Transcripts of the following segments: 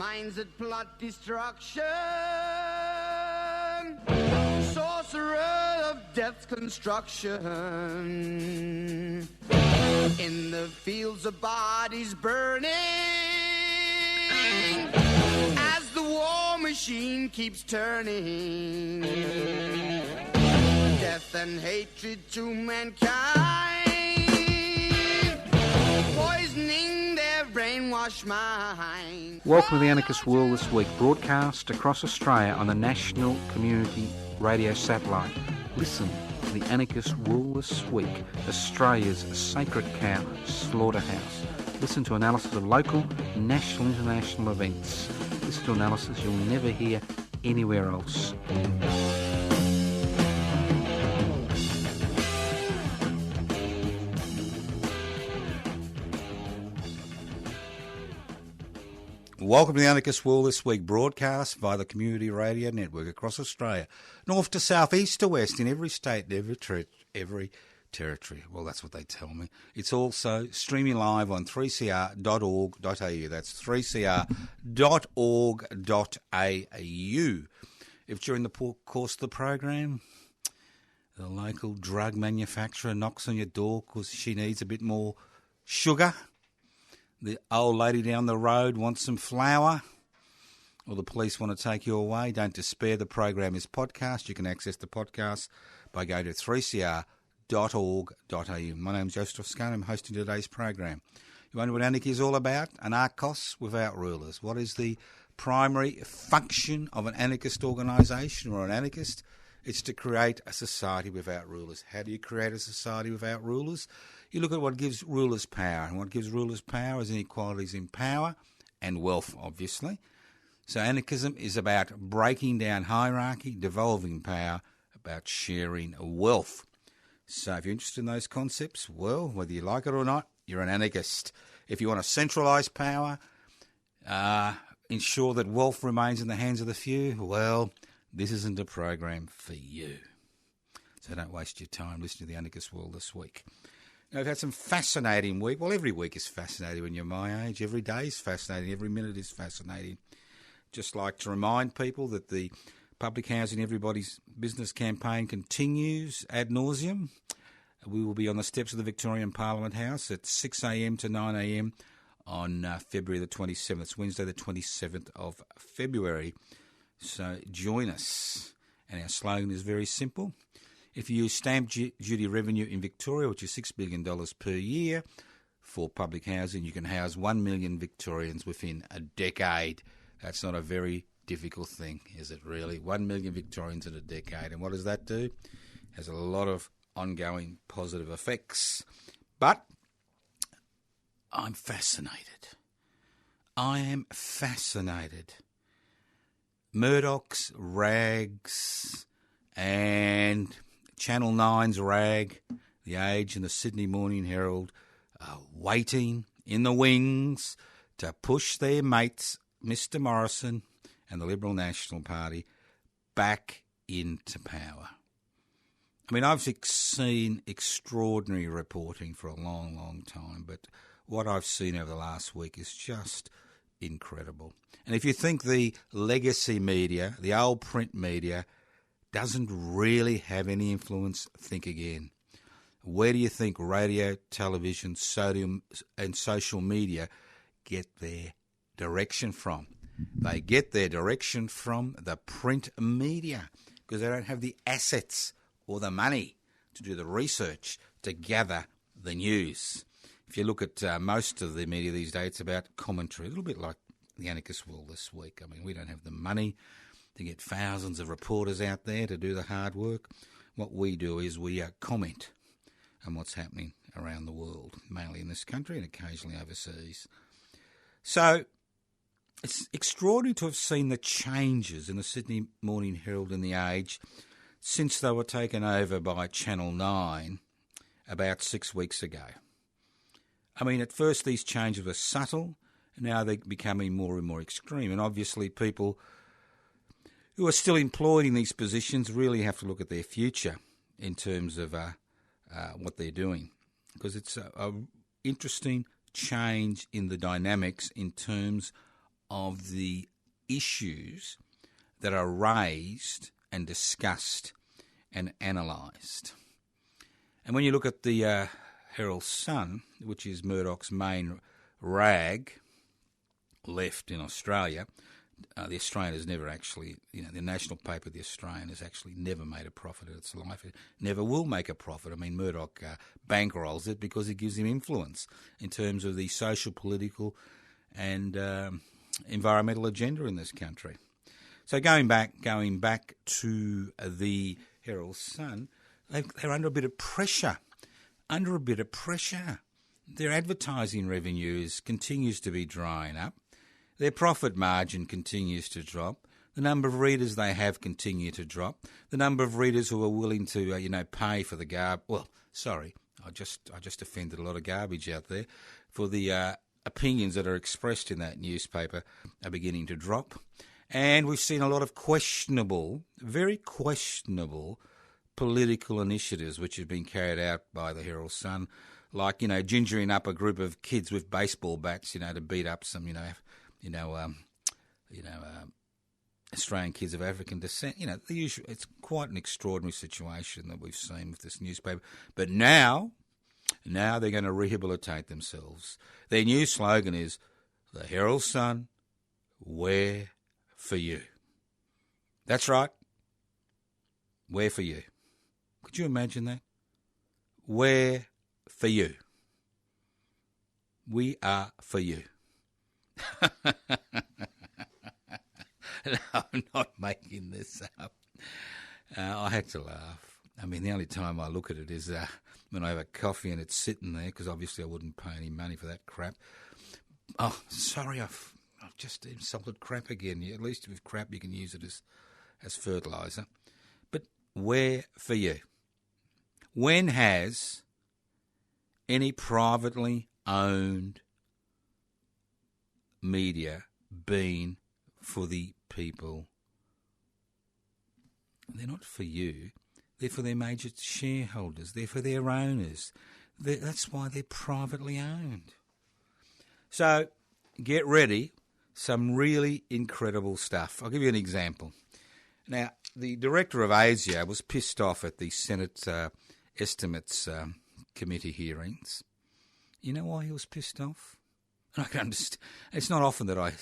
minds that plot destruction, sorcerer of death's construction, in the fields of bodies burning, as the war machine keeps turning, death and hatred to mankind, poisoning their brainwashed mind. Welcome to the Anarchist World This Week, broadcast across Australia on the National Community Radio Satellite. Listen to the Anarchist World This Week, Australia's sacred cow slaughterhouse. Listen to analysis of local, national, international events. Listen to analysis you'll never hear anywhere else. Welcome to the Anarchist World This Week, broadcast via the Community Radio Network across Australia, north to south, east to west, in every state and every territory. Well, that's what they tell me. It's also streaming live on 3cr.org.au. That's 3cr.org.au. If during the course of the program, the local drug manufacturer knocks on your door because she needs a bit more sugar, the old lady down the road wants some flour, or the police want to take you away, don't despair. The program is podcast. You can access the podcast by going to 3cr.org.au. My name's Joseph Scone. I'm hosting today's program. You wonder what anarchy is all about? Anarchos without rulers. What is the primary function of an anarchist organisation or an anarchist? It's to create a society without rulers. How do you create a society without rulers? You look at what gives rulers power, and what gives rulers power is inequalities in power and wealth, obviously. So anarchism is about breaking down hierarchy, devolving power, about sharing wealth. So if you're interested in those concepts, well, whether you like it or not, you're an anarchist. If you want to centralise power, ensure that wealth remains in the hands of the few, well, this isn't a program for you. So don't waste your time listening to the Anarchist World This Week. Now, we've had some fascinating week. Well, every week is fascinating when you're my age. Every day is fascinating. Every minute is fascinating. Just like to remind people that the Public Housing Everybody's Business campaign continues ad nauseum. We will be on the steps of the Victorian Parliament House at 6 a.m. to 9 a.m. on February the 27th. It's Wednesday the 27th of February. So join us. And our slogan is very simple. If you use stamp duty revenue in Victoria, which is $6 billion per year for public housing, you can house 1 million Victorians within a decade. That's not a very difficult thing, is it really? 1 million Victorians in a decade. And what does that do? It has a lot of ongoing positive effects. But I'm fascinated. I am fascinated. Murdoch's rags and Channel 9's rag, The Age and the Sydney Morning Herald are waiting in the wings to push their mates, Mr Morrison and the Liberal National Party, back into power. I mean, I've seen extraordinary reporting for a long, long time, but what I've seen over the last week is just incredible. And if you think the legacy media, the old print media, doesn't really have any influence, think again. Where do you think radio, television, sodium and social media get their direction from? They get their direction from the print media because they don't have the assets or the money to do the research to gather the news. If you look at most of the media these days, it's about commentary, a little bit like the Anarchist World This Week. I mean, we don't have the money to get thousands of reporters out there to do the hard work. What we do is we comment on what's happening around the world, mainly in this country and occasionally overseas. So it's extraordinary to have seen the changes in the Sydney Morning Herald and The Age since they were taken over by Channel 9 about 6 weeks ago. I mean, at first these changes were subtle, and now they're becoming more and more extreme. And obviously people who are still employed in these positions really have to look at their future in terms of what they're doing, because it's a interesting change in the dynamics in terms of the issues that are raised and discussed and analysed. And when you look at the Herald Sun, which is Murdoch's main rag left in Australia, the Australian has never actually, the national paper, the Australian, has actually never made a profit in its life. It never will make a profit. I mean, Murdoch bankrolls it because it gives him influence in terms of the social, political and environmental agenda in this country. So going back to the Herald Sun, they're under a bit of pressure. Their advertising revenues continues to be drying up. Their profit margin continues to drop. The number of readers they have continue to drop. The number of readers who are willing to, pay for the garbage. Well, sorry, I just offended a lot of garbage out there. For the opinions that are expressed in that newspaper are beginning to drop. And we've seen a lot of very questionable political initiatives which have been carried out by the Herald Sun, like, gingering up a group of kids with baseball bats, to beat up some, Australian kids of African descent. The usual. It's quite an extraordinary situation that we've seen with this newspaper. But now they're going to rehabilitate themselves. Their new slogan is, "The Herald Sun, we're for you." That's right. We're for you. Could you imagine that? We're for you. We are for you. No, I'm not making this up. I had to laugh. I mean, the only time I look at it is when I have a coffee and it's sitting there, because obviously I wouldn't pay any money for that crap. Oh, sorry, I've just insulted crap again. At least with crap you can use it as fertiliser. But we're for you. When has any privately owned media been for the people? They're not for you. They're for their major shareholders. They're for their owners. That's why they're privately owned. So get ready. Some really incredible stuff. I'll give you an example. Now, the director of ASIO was pissed off at the Senate Estimates Committee hearings. You know why he was pissed off? I can understand. It's not often that I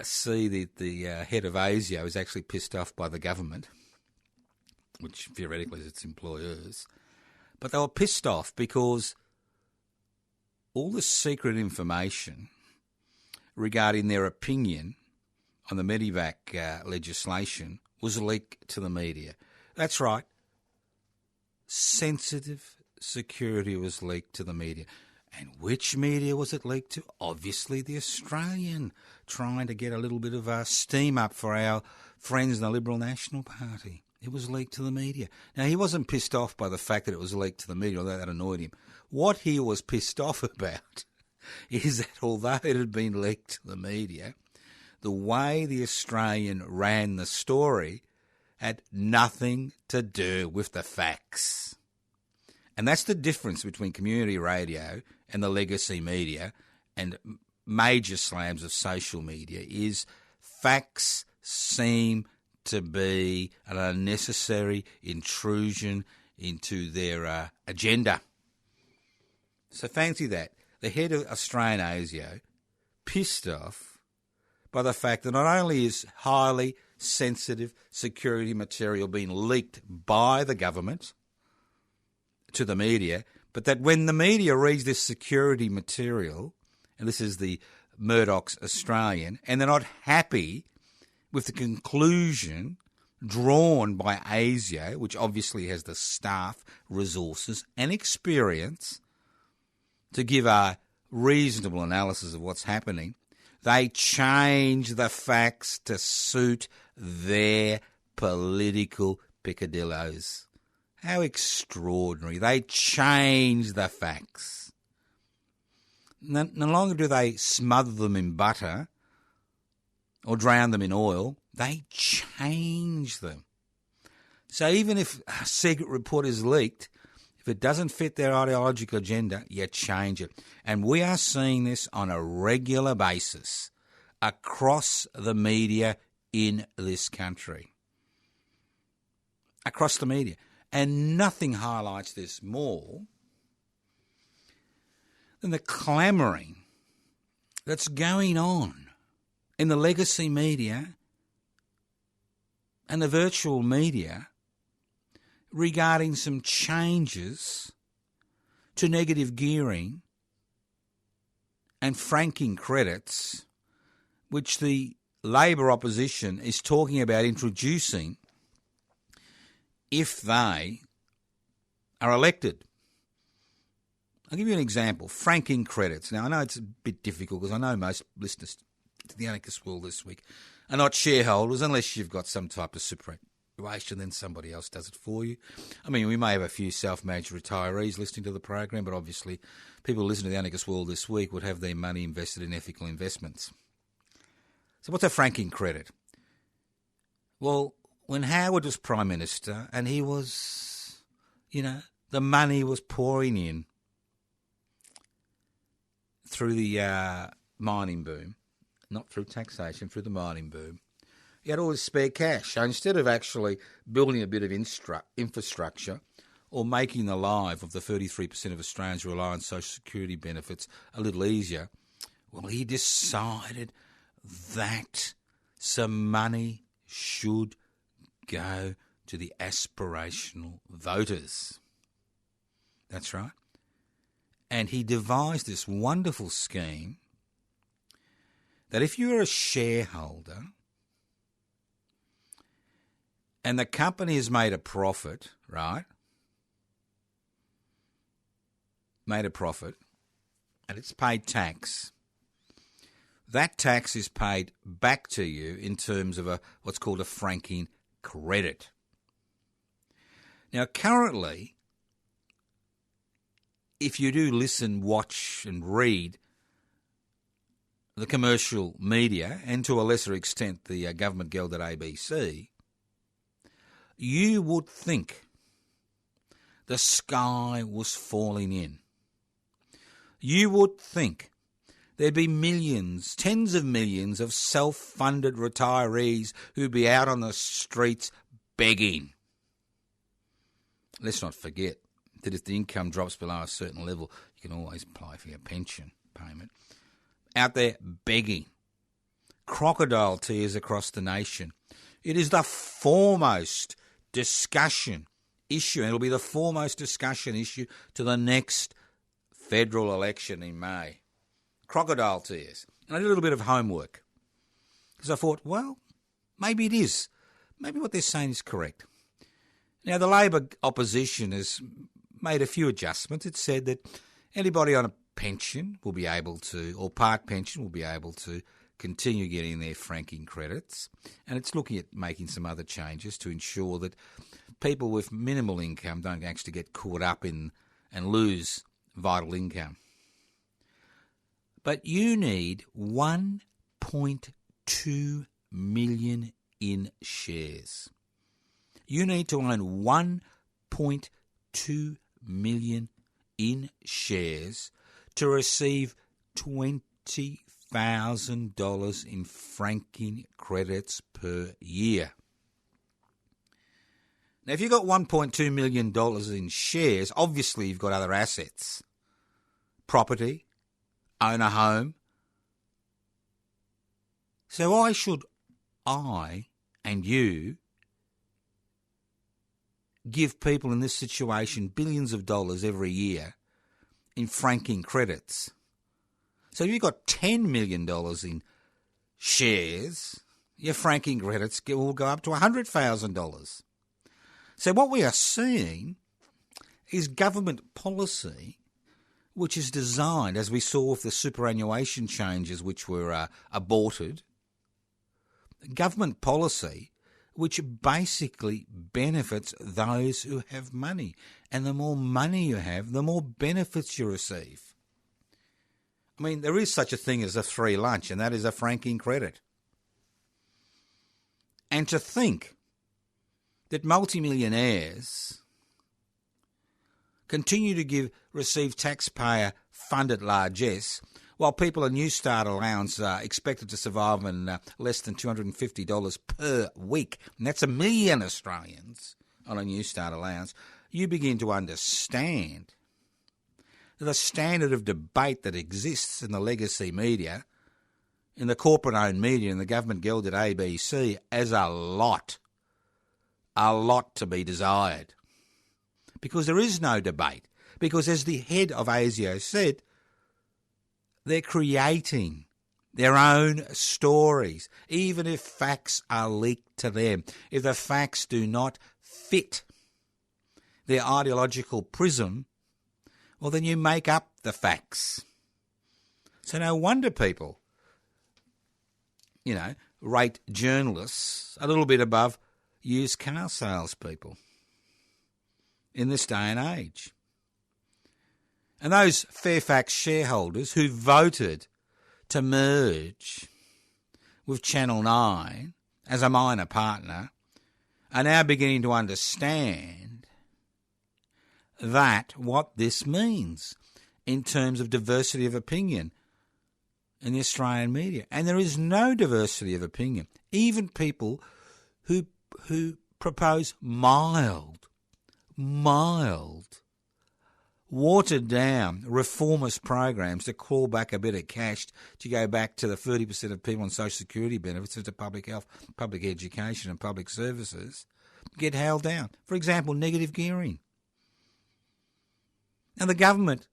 see that the head of ASIO is actually pissed off by the government, which theoretically is its employers. But they were pissed off because all the secret information regarding their opinion on the Medivac legislation was leaked to the media. That's right. Sensitive security was leaked to the media. And which media was it leaked to? Obviously the Australian, trying to get a little bit of steam up for our friends in the Liberal National Party. It was leaked to the media. Now, he wasn't pissed off by the fact that it was leaked to the media, although that annoyed him. What he was pissed off about is that although it had been leaked to the media, the way the Australian ran the story had nothing to do with the facts. And that's the difference between community radio and the legacy media and major slams of social media is facts seem to be an unnecessary intrusion into their agenda. So fancy that. The head of Australian ASIO pissed off by the fact that not only is highly sensitive security material being leaked by the government to the media, but that when the media reads this security material, and this is the Murdoch's Australian, and they're not happy with the conclusion drawn by ASIO, which obviously has the staff, resources and experience to give a reasonable analysis of what's happening, they change the facts to suit their political peccadillos. How extraordinary. They change the facts. No longer do they smother them in butter or drown them in oil. They change them. So even if a secret report is leaked, if it doesn't fit their ideological agenda, you change it. And we are seeing this on a regular basis. across the media in this country. Across the media. And nothing highlights this more than the clamouring that's going on in the legacy media and the virtual media regarding some changes to negative gearing and franking credits, which the Labor opposition is talking about introducing if they are elected. I'll give you an example. Franking credits. Now, I know it's a bit difficult because I know most listeners to the Anarchist World this week are not shareholders unless you've got some type of superannuation, then somebody else does it for you. I mean, we may have a few self-managed retirees listening to the program, but obviously people listening to the Anarchist World this week would have their money invested in ethical investments. So what's a franking credit? Well, when Howard was Prime Minister and he was, the money was pouring in through the mining boom, not through taxation, through the mining boom, he had all this spare cash. So instead of actually building a bit of infrastructure or making the life of the 33% of Australians who rely on social security benefits a little easier, well, he decided that some money should go to the aspirational voters. That's right. And he devised this wonderful scheme that if you're a shareholder and the company has made a profit, right? Made a profit and it's paid tax. That tax is paid back to you in terms of what's called a franking credit. Now, currently, if you do listen, watch and read the commercial media, and to a lesser extent the government-gelded ABC, you would think the sky was falling in. You would think there'd be millions, tens of millions of self-funded retirees who'd be out on the streets begging. Let's not forget that if the income drops below a certain level, you can always apply for your pension payment. Out there begging. Crocodile tears across the nation. It is the foremost discussion issue, and it'll be the foremost discussion issue to the next federal election in May. Crocodile tears. And I did a little bit of homework because I thought, well, maybe it is. Maybe what they're saying is correct. Now, the Labor opposition has made a few adjustments. It said that anybody on a pension will be able to, or part pension will be able to continue getting their franking credits. And it's looking at making some other changes to ensure that people with minimal income don't actually get caught up in and lose vital income. But you need 1.2 million in shares. You need to own 1.2 million in shares to receive $20,000 in franking credits per year. Now, if you've got $1.2 million in shares, obviously you've got other assets. Property, own a home. So why should I and you give people in this situation billions of dollars every year in franking credits? So if you've got $10 million in shares, your franking credits will go up to $100,000. So what we are seeing is government policy which is designed, as we saw with the superannuation changes which were aborted, government policy which basically benefits those who have money. And the more money you have, the more benefits you receive. I mean, there is such a thing as a free lunch, and that is a franking credit. And to think that multimillionaires continue to receive taxpayer-funded largesse, while people on New Start allowance are expected to survive on less than $250 per week, and that's 1 million Australians on a New Start allowance, you begin to understand that the standard of debate that exists in the legacy media, in the corporate-owned media, in the government-gelded ABC, has a lot to be desired. Because there is no debate. Because as the head of ASIO said, they're creating their own stories, even if facts are leaked to them. If the facts do not fit their ideological prism, well, then you make up the facts. So no wonder people, rate journalists a little bit above used car salespeople in this day and age. And those Fairfax shareholders who voted to merge with Channel 9 as a minor partner are now beginning to understand what this means in terms of diversity of opinion in the Australian media. And there is no diversity of opinion. Even people who propose mild, watered down reformist programs to claw back a bit of cash to go back to the 30% of people on social security benefits into public health, public education and public services, get held down. For example, negative gearing. Now the government,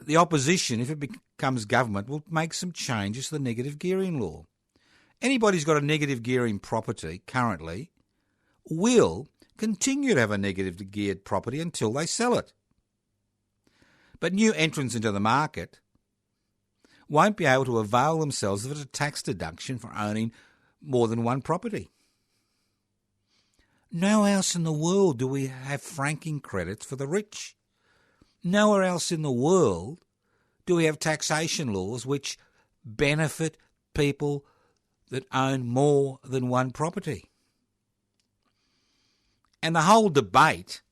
the opposition, if it becomes government, will make some changes to the negative gearing law. Anybody who's got a negative gearing property currently will continue to have a negative geared property until they sell it. But new entrants into the market won't be able to avail themselves of a tax deduction for owning more than one property. Nowhere else in the world do we have franking credits for the rich. Nowhere else in the world do we have taxation laws which benefit people that own more than one property. And the whole debate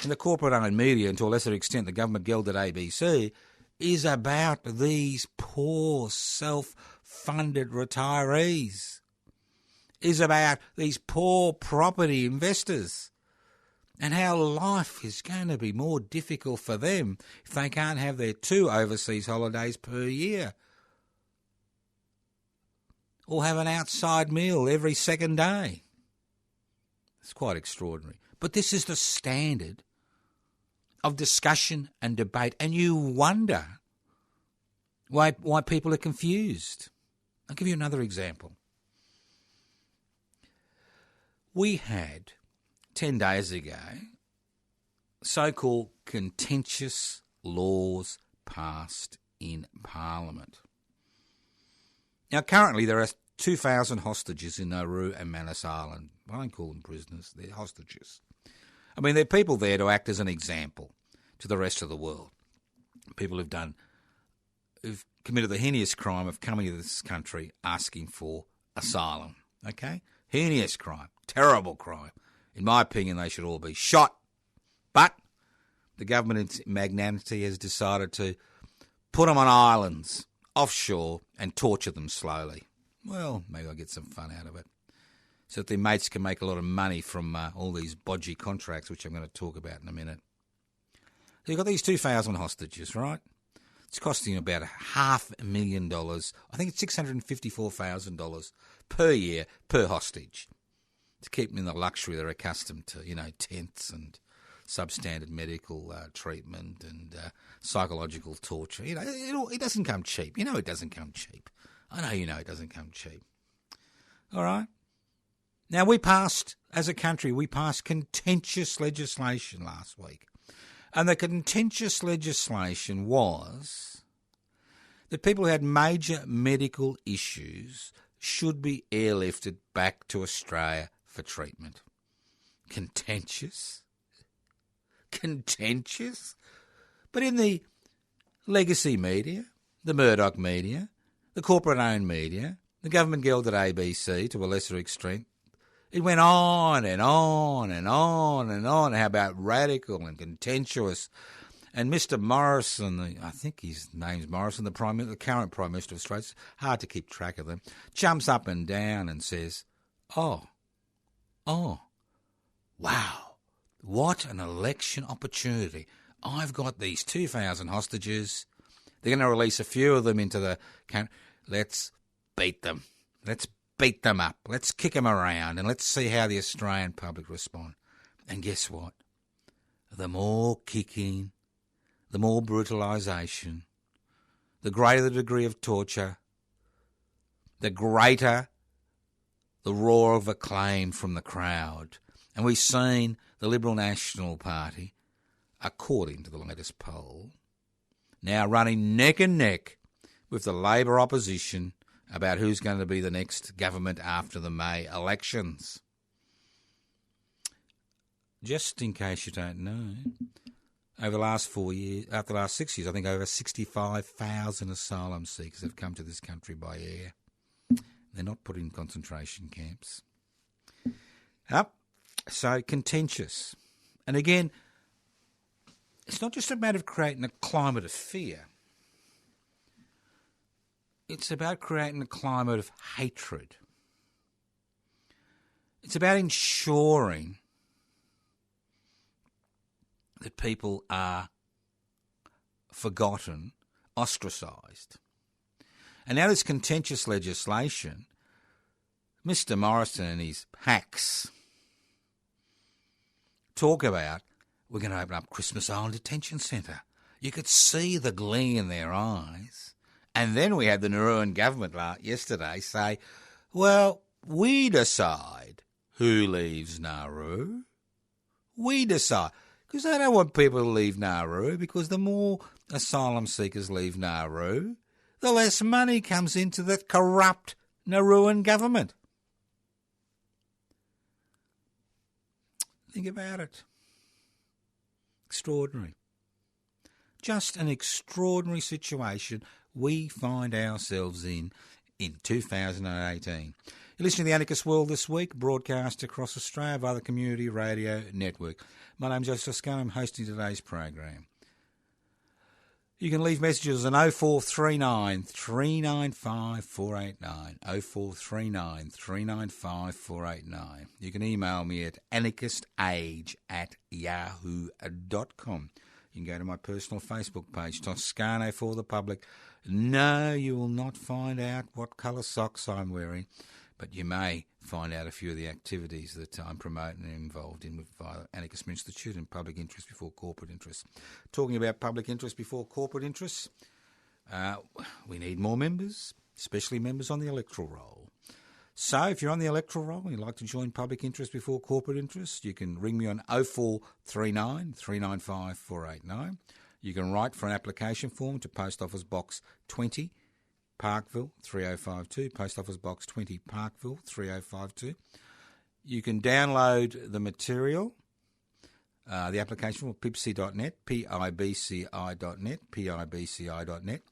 in the corporate-owned media, and to a lesser extent the government-gelded ABC, is about these poor self-funded retirees, is about these poor property investors and how life is going to be more difficult for them if they can't have their 2 overseas holidays per year or have an outside meal every second day. It's quite extraordinary. But this is the standard of discussion and debate, and you wonder why people are confused. I'll give you another example. We had 10 days ago so-called contentious laws passed in Parliament. Now, currently there are 2,000 hostages in Nauru and Manus Island. I don't call them prisoners, they're hostages. I mean, there are people there to act as an example to the rest of the world. People who've committed the heinous crime of coming to this country asking for asylum. Okay? Heinous crime. Terrible crime. In my opinion, they should all be shot. But the government in its magnanimity has decided to put them on islands offshore and torture them slowly. Well, maybe I'll get some fun out of it, so that their mates can make a lot of money from all these bodgy contracts, which I'm going to talk about in a minute. So you've got these 2,000 hostages, right? It's costing about $500,000. I think it's $654,000 per year per hostage to keep them in the luxury they're accustomed to, tents and substandard medical treatment and psychological torture. It doesn't come cheap. It doesn't come cheap. I know it doesn't come cheap. All right? Now, as a country, we passed contentious legislation last week. And the contentious legislation was that people who had major medical issues should be airlifted back to Australia for treatment. Contentious? Contentious? But in the legacy media, the Murdoch media, the corporate-owned media, the government-gelded ABC to a lesser extent, it went on and on and on and on how about radical and contentious And Mr. Morrison, I think his name's Morrison, the current Prime Minister of Australia, it's hard to keep track of them, jumps up and down and says, oh, wow, what an election opportunity. I've got these 2,000 hostages. They're going to release a few of them into the country. Let's beat them. Let's beat them up. Let's kick them around and let's see how the Australian public respond. And guess what? The more kicking, the more brutalisation, the greater the degree of torture, the greater the roar of acclaim from the crowd. And we've seen the Liberal National Party, according to the latest poll, now running neck and neck with the Labor opposition about who's going to be the next government after the May elections. Just in case you don't know, over the last 6 years, I think over 65,000 asylum seekers have come to this country by air. They're not put in concentration camps. So contentious. And again, it's not just a matter of creating a climate of fear. It's about creating a climate of hatred. It's about ensuring that people are forgotten, ostracised. And now this contentious legislation, Mr. Morrison and his hacks talk about, we're going to open up Christmas Island Detention Centre. You could see the glee in their eyes. And then we had the Nauruan government yesterday say, well, we decide who leaves Nauru. We decide. Because they don't want people to leave Nauru, because the more asylum seekers leave Nauru, the less money comes into that corrupt Nauruan government. Think about it. Extraordinary. Just an extraordinary situation we find ourselves in 2018. You're listening to the Anarchist World This Week, broadcast across Australia via the Community Radio Network. My name's Joseph Scone. I'm hosting today's program. You can leave messages on 0439 395 489, 0439 395 489. You can email me at anarchistage@yahoo.com. You can go to my personal Facebook page, Toscano for the Public. No, you will not find out what colour socks I'm wearing, but you may find out a few of the activities that I'm promoting and involved in via the Anarchist Institute and public interest before corporate interest. Talking about public interest before corporate interests, we need more members, especially members on the electoral roll. So if you're on the electoral roll and you'd like to join public interest before corporate interest, you can ring me on 0439 395 489. You can write for an application form to Post Office Box 20, Parkville 3052, Post Office Box 20, Parkville 3052. You can download the material, the application form, pibci.net, pibci.net, pibci.net.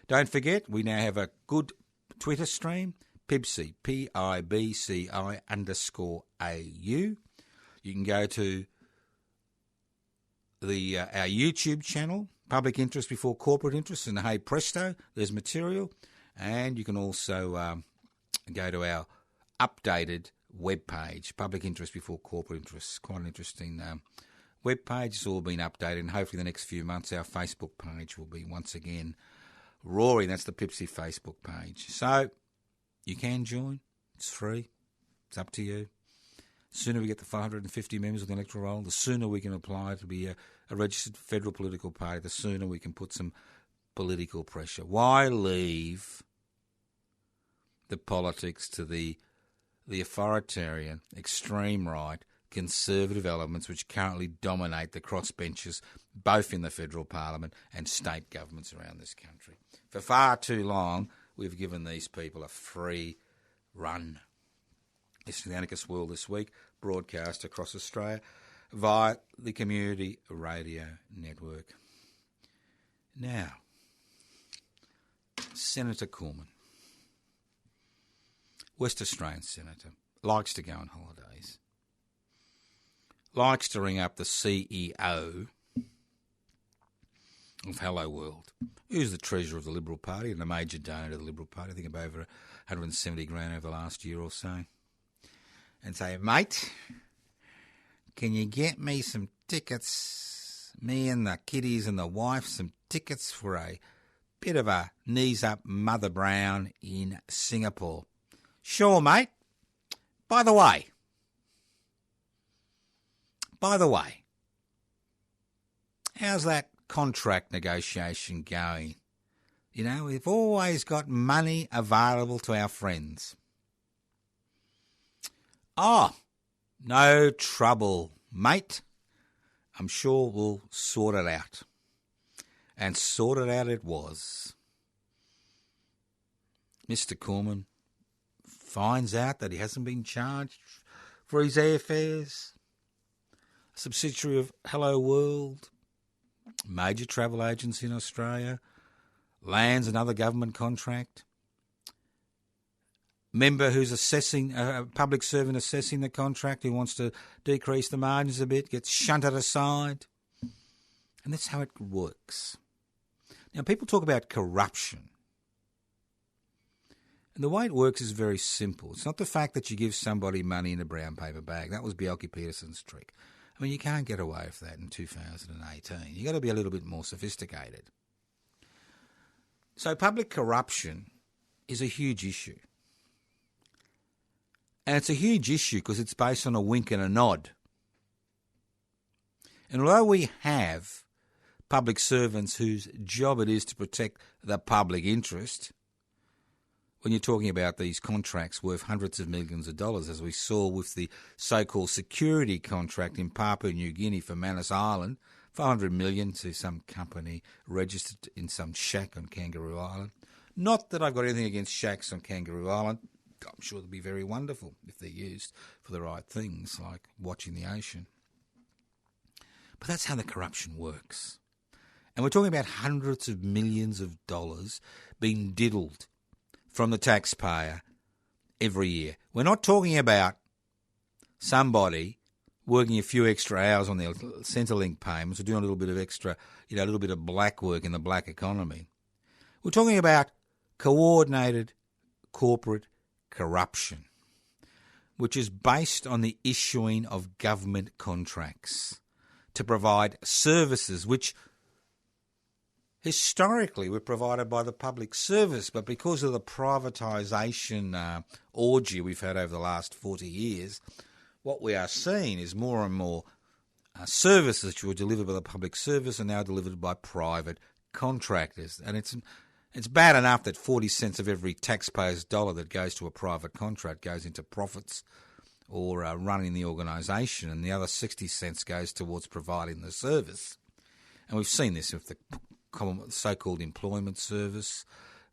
Don't forget, we now have a good Twitter stream, Pibci, PIBCI_AU. You can go to our YouTube channel, Public Interest Before Corporate Interest, and hey presto, there's material. And you can also go to our updated webpage, Public Interest Before Corporate Interest. Quite an interesting webpage. It's all been updated, and hopefully in the next few months our Facebook page will be once again roaring. That's the Pipsy Facebook page. So you can join. It's free. It's up to you. The sooner we get the 550 members of the electoral roll, the sooner we can apply to be a registered federal political party, the sooner we can put some political pressure. Why leave the politics to the authoritarian, extreme right, conservative elements which currently dominate the crossbenches both in the federal parliament and state governments around this country? For far too long, we've given these people a free run. This is the Anarchist World This Week, broadcast across Australia via the Community Radio Network. Now, Senator Cormann, West Australian senator, likes to go on holidays, likes to ring up the CEO of Hello World, who's the treasurer of the Liberal Party and a major donor to the Liberal Party, I think of over 170 grand over the last year or so, and say, mate, can you get me some tickets, me and the kiddies and the wife, some tickets for a bit of a knees-up Mother Brown in Singapore? Sure, mate. By the way, how's that contract negotiation going? You know, we've always got money available to our friends. Oh, no trouble, mate. I'm sure we'll sort it out. And sort it out it was. Mr. Cormann finds out that he hasn't been charged for his airfares. A subsidiary of Hello World, major travel agency in Australia, lands another government contract. Member who's assessing, a public servant assessing the contract, who wants to decrease the margins a bit, gets shunted aside. And that's how it works. Now, people talk about corruption. And the way it works is very simple. It's not the fact that you give somebody money in a brown paper bag. That was Bjelke-Petersen's trick. I mean, you can't get away with that in 2018. You've got to be a little bit more sophisticated. So public corruption is a huge issue. And it's a huge issue because it's based on a wink and a nod. And although we have public servants whose job it is to protect the public interest, when you're talking about these contracts worth hundreds of millions of dollars, as we saw with the so-called security contract in Papua New Guinea for Manus Island, $500 million to some company registered in some shack on Kangaroo Island. Not that I've got anything against shacks on Kangaroo Island. I'm sure they'll be very wonderful if they're used for the right things, like watching the ocean. But that's how the corruption works. And we're talking about hundreds of millions of dollars being diddled from the taxpayer every year. We're not talking about somebody working a few extra hours on their Centrelink payments or doing a little bit of extra, a little bit of black work in the black economy. We're talking about coordinated corporate corruption, which is based on the issuing of government contracts to provide services which historically were provided by the public service, but because of the privatisation orgy we've had over the last 40 years, what we are seeing is more and more services which were delivered by the public service are now delivered by private contractors. And it's bad enough that 40 cents of every taxpayer's dollar that goes to a private contract goes into profits or running the organisation, and the other 60 cents goes towards providing the service. And we've seen this with the so-called employment service.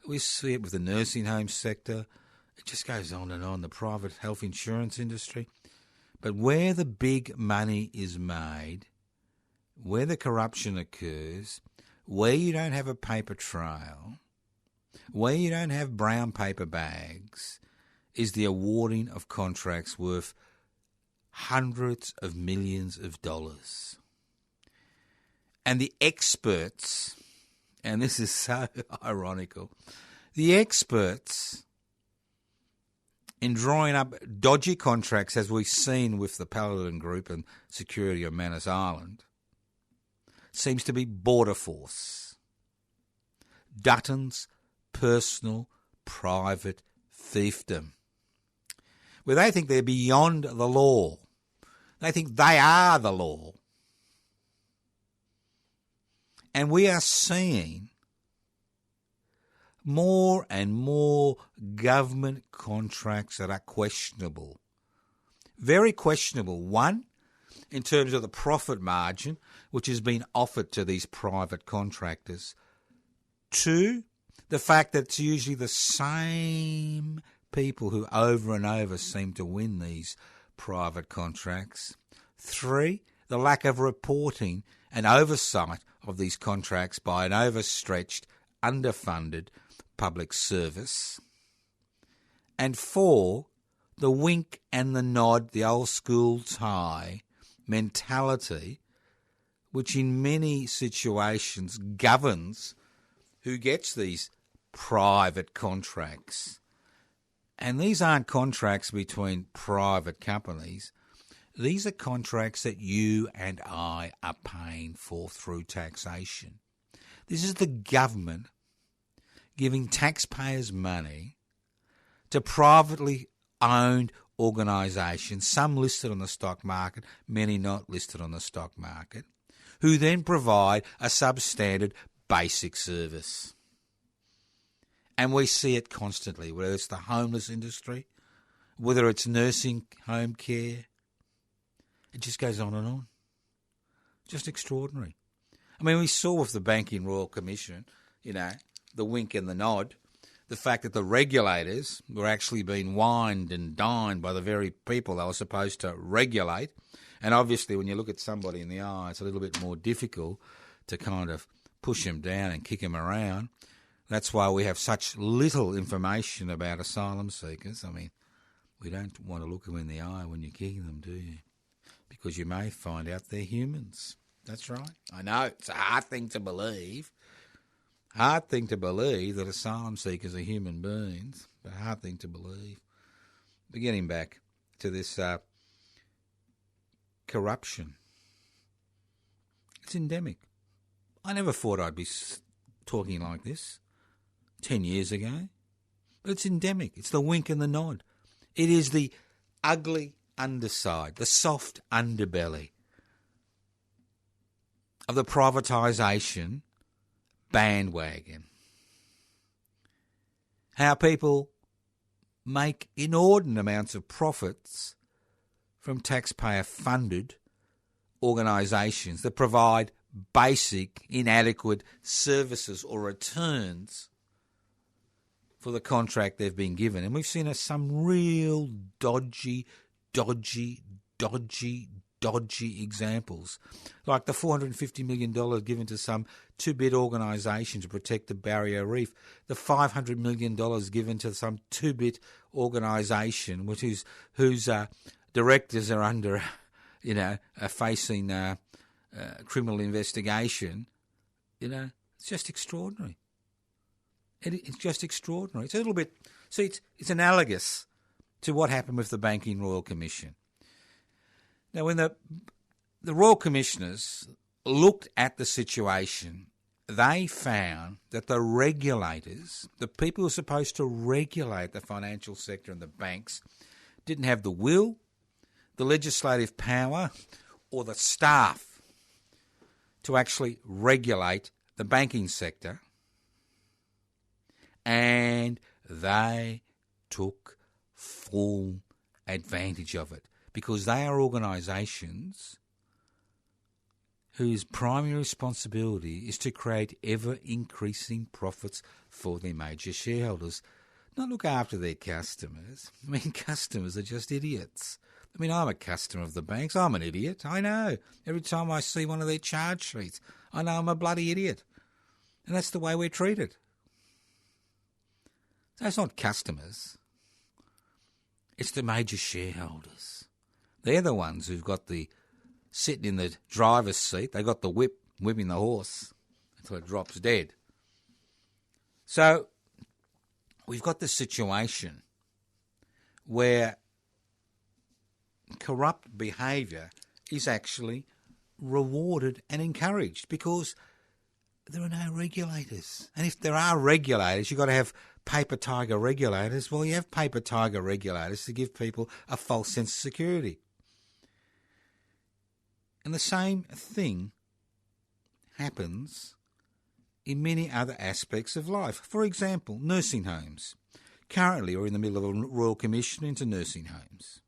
We see it with the nursing home sector. It just goes on and on, the private health insurance industry. But where the big money is made, where the corruption occurs, where you don't have a paper trail, where you don't have brown paper bags, is the awarding of contracts worth hundreds of millions of dollars. And the experts, and this is so ironical, the experts in drawing up dodgy contracts, as we've seen with the Paladin Group and security of Manus Island, seems to be Border Force, Dutton's personal, private fiefdom, where they think they're beyond the law. They think they are the law. And we are seeing more and more government contracts that are questionable. Very questionable. One, in terms of the profit margin, which has been offered to these private contractors. Two, the fact that it's usually the same people who over and over seem to win these private contracts. Three, the lack of reporting and oversight of these contracts by an overstretched, underfunded public service. And four, the wink and the nod, the old school tie mentality, which in many situations governs who gets these private contracts. And these aren't contracts between private companies. These are contracts that you and I are paying for through taxation. This is the government giving taxpayers money to privately owned organisations, some listed on the stock market, many not listed on the stock market, who then provide a substandard basic service. And we see it constantly, whether it's the homeless industry, whether it's nursing home care. It just goes on and on. Just extraordinary. I mean, we saw with the Banking Royal Commission, the wink and the nod, the fact that the regulators were actually being wined and dined by the very people they were supposed to regulate. And obviously, when you look at somebody in the eye, it's a little bit more difficult to kind of push them down and kick them around. That's why we have such little information about asylum seekers. I mean, we don't want to look them in the eye when you're kicking them, do you? Because you may find out they're humans. That's right. I know, it's a hard thing to believe. Hard thing to believe that asylum seekers are human beings, but a hard thing to believe. But getting back to this corruption, it's endemic. I never thought I'd be talking like this 10 years ago, but it's endemic. It's the wink and the nod. It is the ugly underside, the soft underbelly of the privatisation bandwagon. How people make inordinate amounts of profits from taxpayer-funded organisations that provide basic, inadequate services or returns for the contract they've been given. And we've seen some real dodgy examples, like the $450 million given to some two-bit organisation to protect the Barrier Reef, the $500 million given to some two-bit organisation whose directors are under, are facing criminal investigation. It's just extraordinary. It's just extraordinary. It's a little bit. See, it's analogous to what happened with the Banking Royal Commission. Now, when the Royal Commissioners looked at the situation, they found that the regulators, the people who are supposed to regulate the financial sector and the banks, didn't have the will, the legislative power, or the staff to actually regulate the banking sector, and they took full advantage of it because they are organisations whose primary responsibility is to create ever-increasing profits for their major shareholders, not look after their customers. I mean, customers are just idiots. I mean, I'm a customer of the banks. I'm an idiot. I know. Every time I see one of their charge sheets, I know I'm a bloody idiot. And that's the way we're treated. That's not customers. It's the major shareholders. They're the ones who've got sitting in the driver's seat. They got the whipping the horse until it drops dead. So we've got this situation where corrupt behaviour is actually rewarded and encouraged because there are no regulators. And if there are regulators, you've got to have paper tiger regulators. Well, you have paper tiger regulators to give people a false sense of security. And the same thing happens in many other aspects of life. For example, nursing homes. Currently, we're in the middle of a Royal Commission into nursing homes.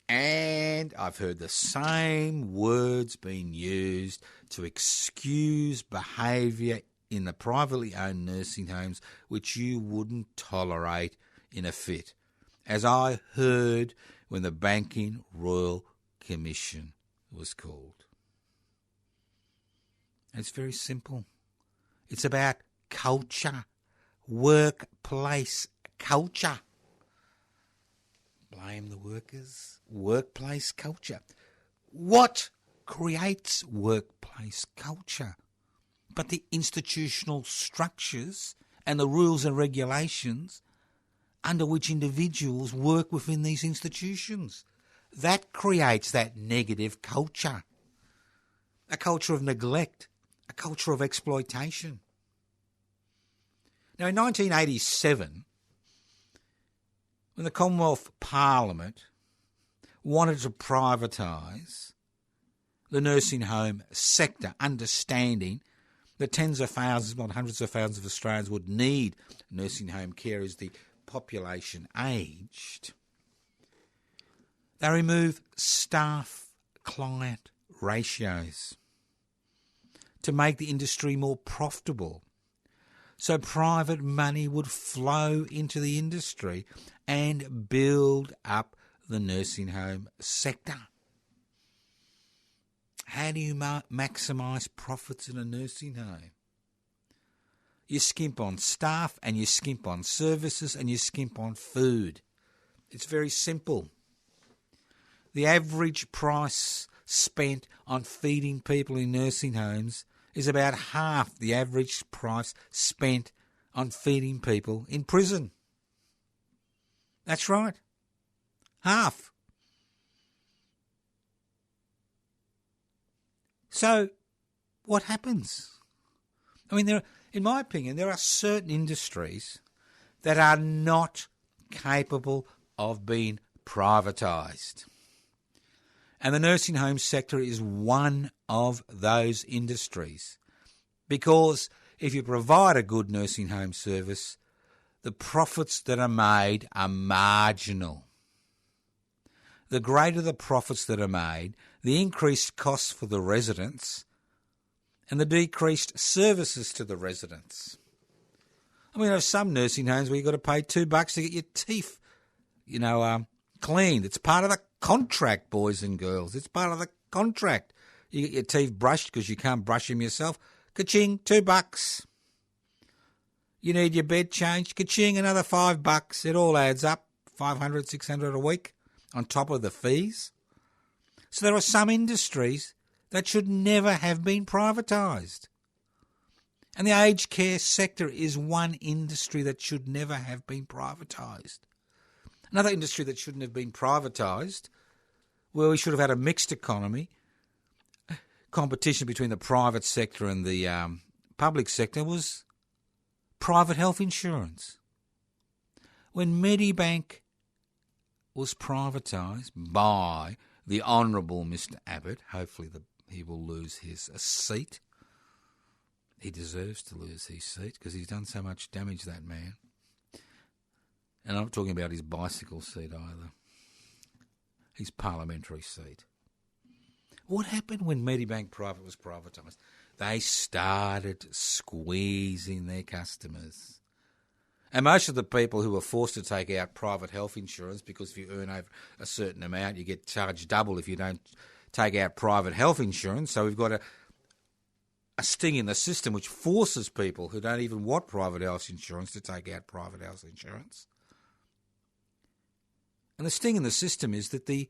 And I've heard the same words being used to excuse behaviour in the privately owned nursing homes which you wouldn't tolerate in a fit, as I heard when the Banking Royal Commission was called. It's very simple. It's about culture, workplace culture. Blame the workers. Workplace culture. What creates workplace culture. But the institutional structures and the rules and regulations under which individuals work within these institutions, that creates that negative culture. A culture of neglect, a culture of exploitation. Now in 1987, when the Commonwealth Parliament wanted to privatise the nursing home sector, understanding that tens of thousands, not hundreds of thousands of Australians would need nursing home care as the population aged, they removed staff-client ratios to make the industry more profitable, so private money would flow into the industry and build up the nursing home sector. How do you maximise profits in a nursing home? You skimp on staff and you skimp on services and you skimp on food. It's very simple. The average price spent on feeding people in nursing homes is about half the average price spent on feeding people in prison. That's right. Half. So, what happens? I mean, in my opinion, there are certain industries that are not capable of being privatised. And the nursing home sector is one of those industries. Because if you provide a good nursing home service, the profits that are made are marginal. The greater the profits that are made, the increased costs for the residents and the decreased services to the residents. I mean, there's some nursing homes where you've got to pay $2 to get your teeth, cleaned. It's part of the contract, boys and girls. It's part of the contract. You get your teeth brushed because you can't brush them yourself. Ka-ching, $2. You need your bed changed. Ka-ching, another $5. It all adds up, $500, $600 a week on top of the fees. So there are some industries that should never have been privatised. And the aged care sector is one industry that should never have been privatised. Another industry that shouldn't have been privatised, where we should have had a mixed economy, competition between the private sector and the public sector, was private health insurance. When Medibank was privatised by the Honourable Mr Abbott, hopefully he will lose his seat. He deserves to lose his seat because he's done so much damage, that man. And I'm not talking about his bicycle seat either. His parliamentary seat. What happened when Medibank Private was privatised? They started squeezing their customers. And most of the people who were forced to take out private health insurance, because if you earn over a certain amount, you get charged double if you don't take out private health insurance. So we've got a sting in the system which forces people who don't even want private health insurance to take out private health insurance. And the sting in the system is that the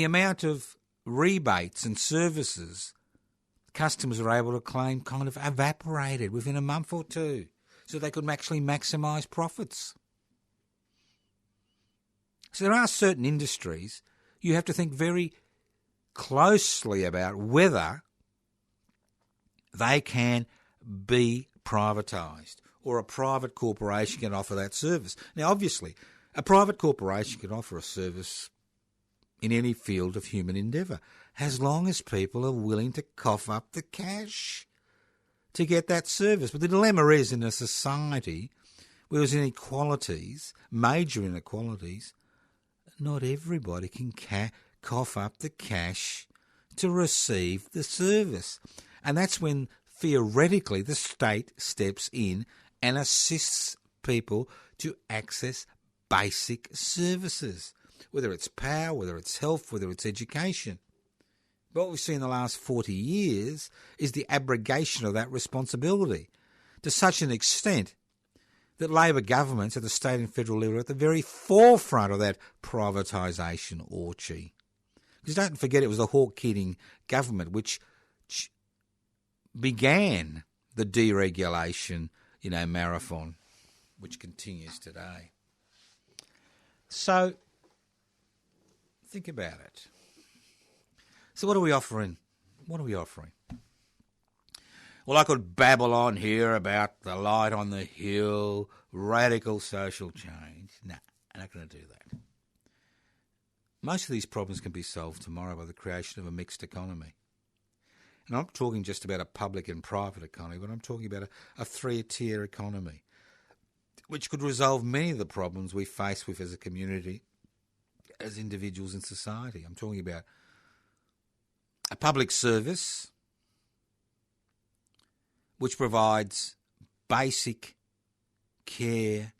amount of rebates and services customers are able to claim kind of evaporated within a month or two, so they could actually maximise profits. So there are certain industries you have to think very closely about whether they can be privatised or a private corporation can offer that service. Now, obviously, a private corporation can offer a service in any field of human endeavour, as long as people are willing to cough up the cash to get that service. But the dilemma is, in a society where there's inequalities, major inequalities, not everybody can cough up the cash to receive the service. And that's when, theoretically, the state steps in and assists people to access basic services, whether it's power, whether it's health, whether it's education. But what we've seen in the last 40 years is the abrogation of that responsibility to such an extent that Labor governments at the state and federal level are at the very forefront of that privatisation orgy. Because don't forget, it was the hawk-eating government which began the deregulation, marathon, which continues today. So, think about it. So what are we offering? What are we offering? Well, I could babble on here about the light on the hill, radical social change. No, I'm not going to do that. Most of these problems can be solved tomorrow by the creation of a mixed economy. And I'm not talking just about a public and private economy, but I'm talking about a three-tier economy, which could resolve many of the problems we face with as a community, as individuals in society. I'm talking about a public service which provides basic care,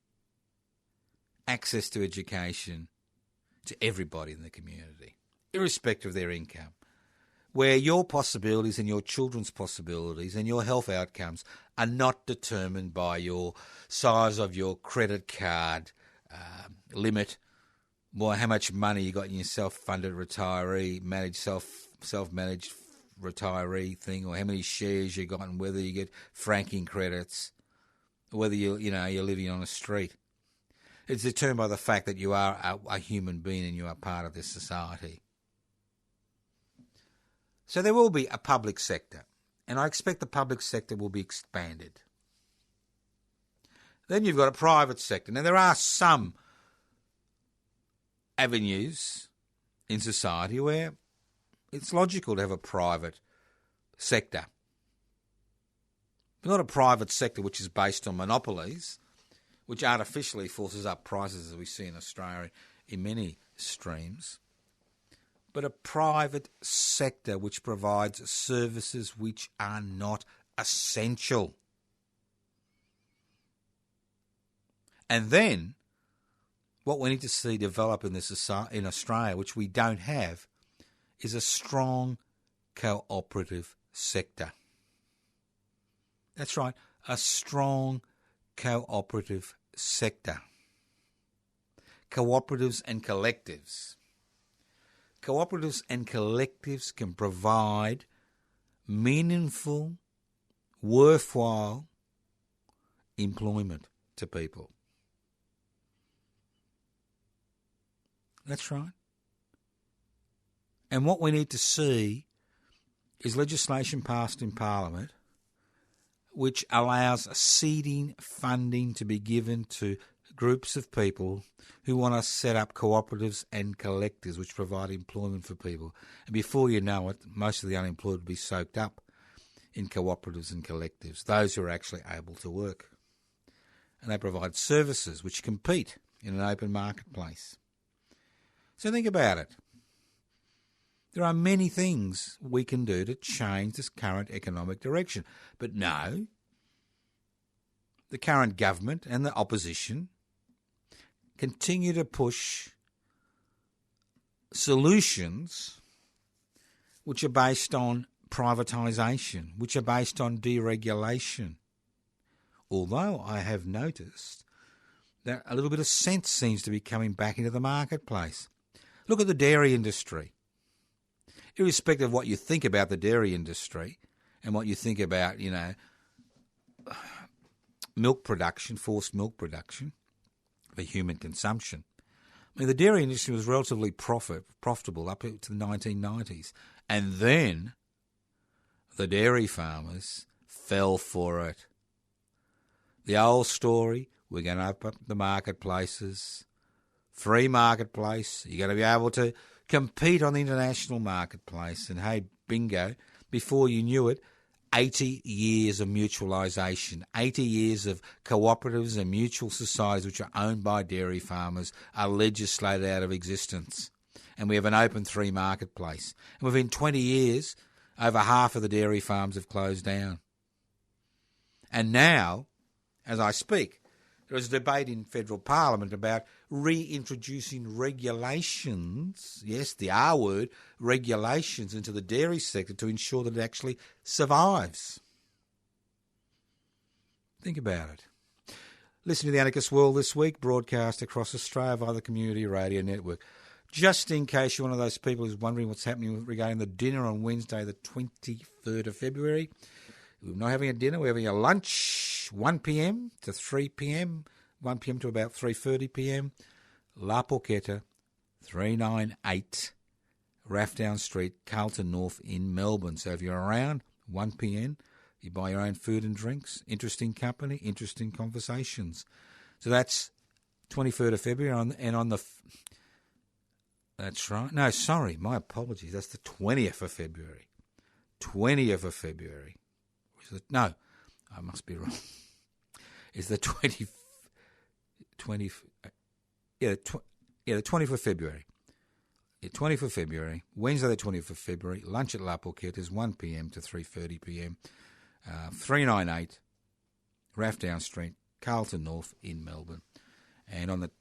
access to education to everybody in the community, irrespective of their income, where your possibilities and your children's possibilities and your health outcomes are not determined by your size of your credit card limit, or how much money you got in your self-funded retiree, self-managed retiree thing, or how many shares you got, and whether you get franking credits, or whether you're living on a street. It's determined by the fact that you are a human being and you are part of this society. So there will be a public sector, and I expect the public sector will be expanded. Then you've got a private sector. Now, there are some avenues in society where it's logical to have a private sector. But not a private sector which is based on monopolies, which artificially forces up prices, as we see in Australia in many streams, but a private sector which provides services which are not essential. And then what we need to see develop in Australia, which we don't have, is a strong cooperative sector. That's right, a strong cooperative sector. Cooperatives and collectives. Cooperatives and collectives can provide meaningful, worthwhile employment to people. That's right. And what we need to see is legislation passed in Parliament which allows seeding funding to be given to groups of people who want to set up cooperatives and collectives which provide employment for people. And before you know it, most of the unemployed will be soaked up in cooperatives and collectives, those who are actually able to work. And they provide services which compete in an open marketplace. So think about it. There are many things we can do to change this current economic direction. But no, the current government and the opposition continue to push solutions which are based on privatisation, which are based on deregulation. Although I have noticed that a little bit of sense seems to be coming back into the marketplace. Look at the dairy industry. Irrespective of what you think about the dairy industry and what you think about, milk production, forced milk production for human consumption. I mean, the dairy industry was relatively profitable up to the 1990s. And then the dairy farmers fell for it. The old story, we're going to open up the marketplaces, free marketplace, you're going to be able to compete on the international marketplace. And hey, bingo, before you knew it, 80 years of mutualisation, 80 years of cooperatives and mutual societies which are owned by dairy farmers are legislated out of existence. And we have an open free marketplace. And within 20 years, over half of the dairy farms have closed down. And now, as I speak, there is a debate in federal parliament about reintroducing regulations, yes, the R word, regulations into the dairy sector to ensure that it actually survives. Think about it. Listen to the Anarchist World this week, broadcast across Australia via the Community Radio Network. Just in case you're one of those people who's wondering what's happening regarding the dinner on Wednesday, the 23rd of February, we're not having a dinner, we're having a lunch, 1 p.m. to 3 p.m., 1 p.m. to about 3:30 p.m. La Porchetta, 398 Rathdown Street, Carlton North in Melbourne. So if you're around, 1 p.m, you buy your own food and drinks, interesting company, interesting conversations. So that's 23rd of February, and on the... That's right. No, sorry, my apologies. That's the 20th of February. 20th of February. No, I must be wrong. It's the 20th of February. Yeah, 20th of February, Wednesday the 20th of February, lunch at La Porchetta's, 1 p.m. to 3:30 p.m, 398 Rathdown Street, Carlton North in Melbourne. And on the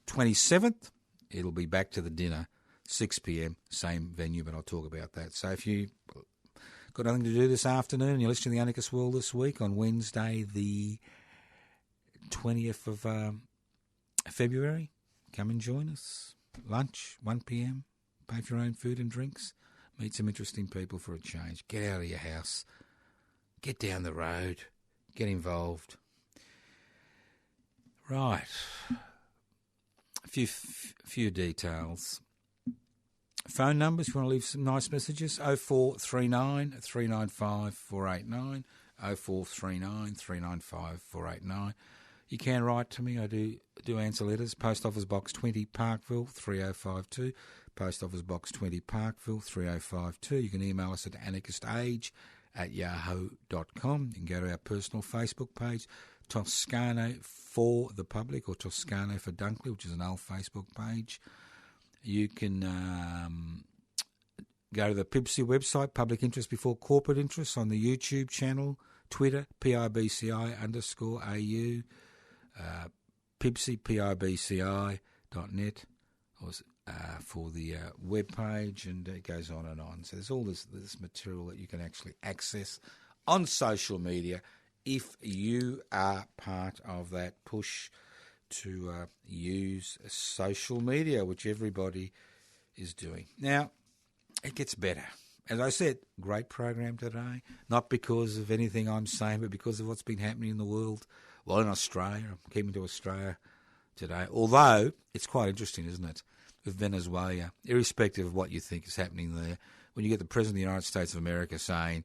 27th, it'll be back to the dinner, 6 p.m, same venue, but I'll talk about that. So if you got nothing to do this afternoon and you're listening to the Anarchist World this week on Wednesday the 20th of February, come and join us. Lunch, 1 p.m, pay for your own food and drinks, meet some interesting people for a change. Get out of your house, get down the road, get involved. Right. A few details. Phone numbers, if you want to leave some nice messages, 0439 395 489, 0439 395 489. You can write to me. I do answer letters. Post Office Box 20 Parkville 3052. Post Office Box 20 Parkville 3052. You can email us at anarchistage@yahoo.com. You can go to our personal Facebook page, Toscano for the Public, or Toscano for Dunkley, which is an old Facebook page. You can go to the PIBCI website, Public Interest Before Corporate Interest, on the YouTube channel, Twitter, PIBCI_AU, PIBCI, PIBCI.net, for the web page, and it goes on and on. So there's all this material that you can actually access on social media if you are part of that push to use social media, which everybody is doing. Now, it gets better. As I said, great program today, not because of anything I'm saying, but because of what's been happening in the world. Well, in Australia, I'm keeping to Australia today, although it's quite interesting, isn't it, with Venezuela, irrespective of what you think is happening there, when you get the President of the United States of America saying,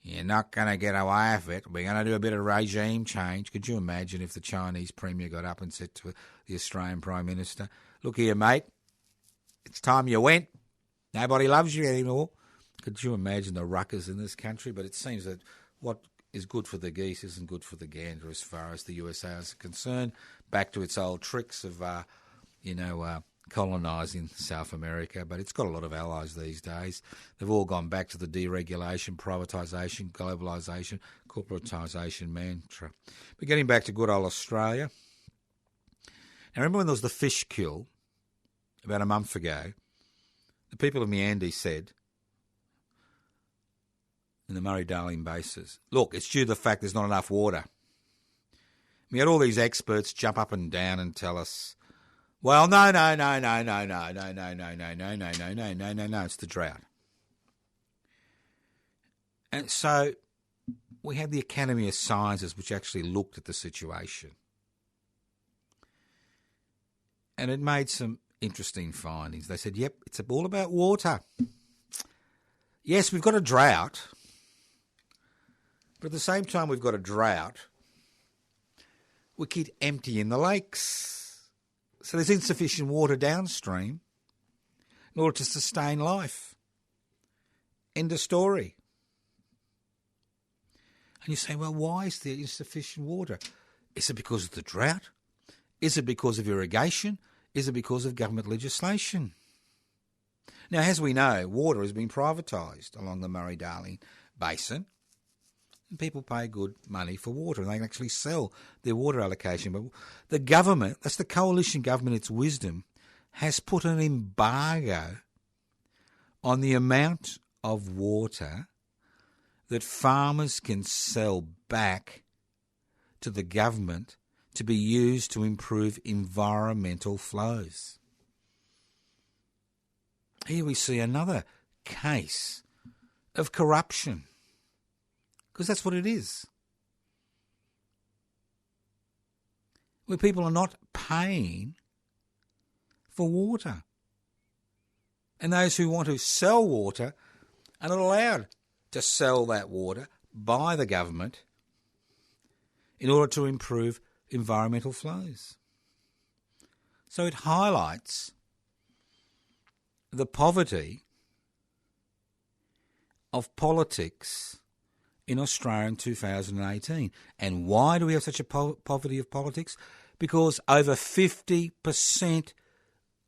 you're not going to get away with it, we're going to do a bit of regime change. Could you imagine if the Chinese Premier got up and said to the Australian Prime Minister, look here, mate, it's time you went. Nobody loves you anymore. Could you imagine the ruckus in this country? But it seems that what is good for the geese isn't good for the gander as far as the USA is concerned. Back to its old tricks of, colonising South America. But it's got a lot of allies these days. They've all gone back to the deregulation, privatisation, globalisation, corporatisation mantra. But getting back to good old Australia. Now, remember when there was the fish kill about a month ago? The people of Meandy said, in the Murray-Darling Basin, look, it's due to the fact there's not enough water. We had all these experts jump up and down and tell us, well, no, it's the drought. And so we had the Academy of Sciences, which actually looked at the situation. And it made some interesting findings. They said, yep, it's all about water. Yes, we've got a drought, but at the same time we've got a drought, we keep emptying the lakes. So there's insufficient water downstream in order to sustain life. End of story. And you say, well, why is there insufficient water? Is it because of the drought? Is it because of irrigation? Is it because of government legislation? Now, as we know, water has been privatised along the Murray-Darling Basin. And people pay good money for water, and they can actually sell their water allocation. But the government, that's the coalition government, its wisdom, has put an embargo on the amount of water that farmers can sell back to the government to be used to improve environmental flows. here we see another case of corruption, because that's what it is. Where people are not paying for water. And those who want to sell water are not allowed to sell that water by the government in order to improve environmental flows. So it highlights the poverty of politics in Australia in 2018. And why do we have such a poverty of politics? Because over 50%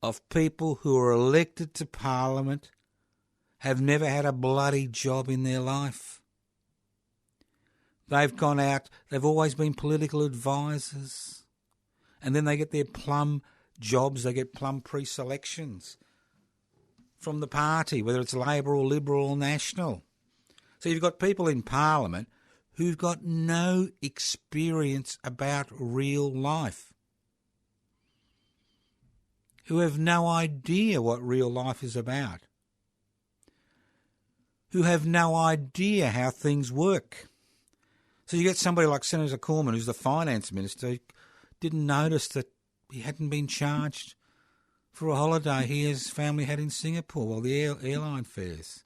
of people who are elected to Parliament have never had a bloody job in their life. They've gone out, they've always been political advisors, and then they get their plum jobs, they get plum pre-selections from the party, whether it's Labor or Liberal or National. So you've got people in Parliament who've got no experience about real life, who have no idea what real life is about, who have no idea how things work. So you get somebody like Senator Cormann, who's the finance minister, who didn't notice that he hadn't been charged for a holiday his family had in Singapore, well, the airline fares.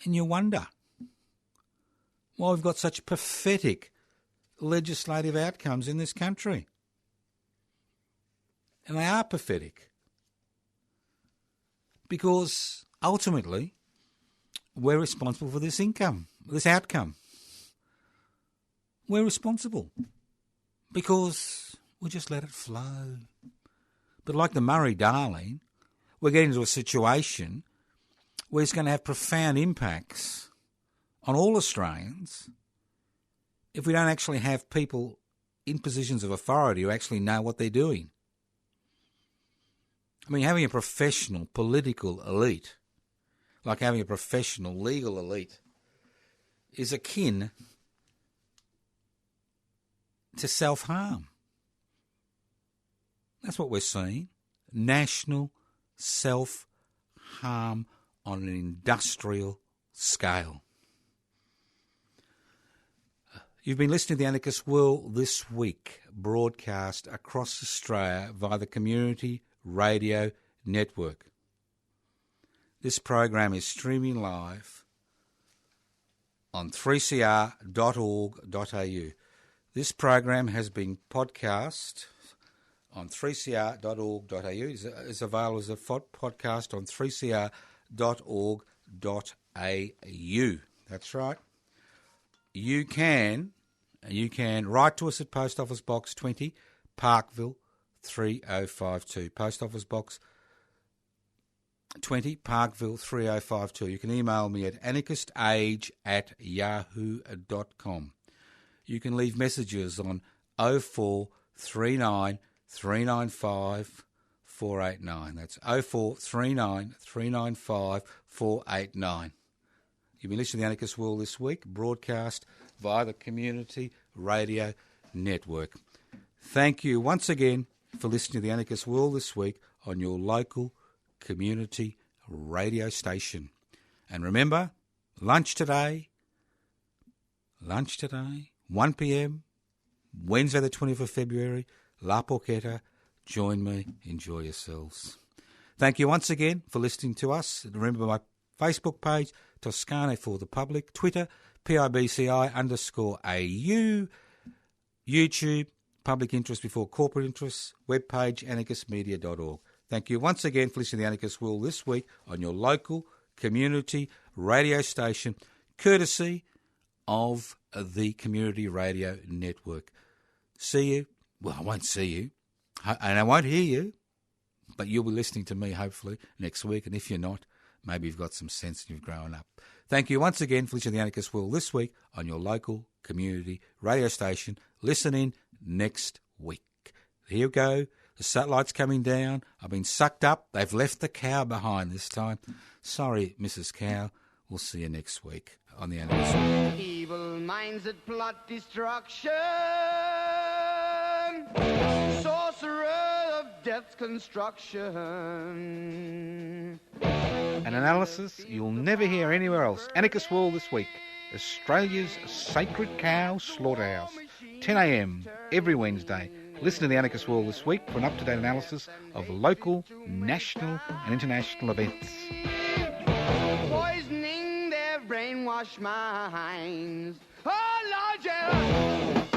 And you wonder why we've got such pathetic legislative outcomes in this country. And they are pathetic. Because ultimately, we're responsible for this outcome. We're responsible. Because we just let it flow. But like the Murray-Darling, we're getting into a situation where it's going to have profound impacts on all Australians if we don't actually have people in positions of authority who actually know what they're doing. I mean, having a professional political elite, like having a professional legal elite, is akin to self-harm. That's what we're seeing. National self-harm on an industrial scale. You've been listening to the Anarchist World This Week, broadcast across Australia via the Community Radio Network. This program is streaming live on 3cr.org.au. This program has been podcast on 3cr.org.au. It's available as a podcast on 3cr.org.au. That's right. You can write to us at Post Office Box 20, Parkville 3052. Post Office Box 20, Parkville 3052. You can email me at anarchistage@yahoo.com. You can leave messages on 0439 395 489. That's 0439 395 489. You've been listening to the Anarchist World This Week, broadcast via the Community Radio Network. Thank you once again for listening to the Anarchist World This Week on your local community radio station. And remember, lunch today, 1 p.m, Wednesday the 20th of February, La Porchetta. Join me, enjoy yourselves. Thank you once again for listening to us. Remember my Facebook page, Toscano for the Public, Twitter, PIBCI_AU, YouTube, Public Interest Before Corporate Interests, webpage anarchistmedia.org. Thank you once again for listening to the Anarchist World This Week on your local community radio station, courtesy of the Community Radio Network. See you. Well, I won't see you, and I won't hear you, but you'll be listening to me hopefully next week, and if you're not, maybe you've got some sense and you've grown up. Thank you once again for listening to the Anarchist World This Week on your local community radio station. Listen in next week. Here we go. The satellite's coming down. I've been sucked up. They've left the cow behind this time. Sorry, Mrs. Cow. We'll see you next week on the Anarchist World. Evil minds that plot destruction, sorcerer of death. death's construction. An analysis you'll never hear anywhere else. Anarchist World this week. Australia's sacred cow slaughterhouse. 10 a.m. every Wednesday. Listen to the Anarchist World this week for an up-to-date analysis of local, national and international events. Poisoning their brainwashed minds. Oh, Lord, yeah.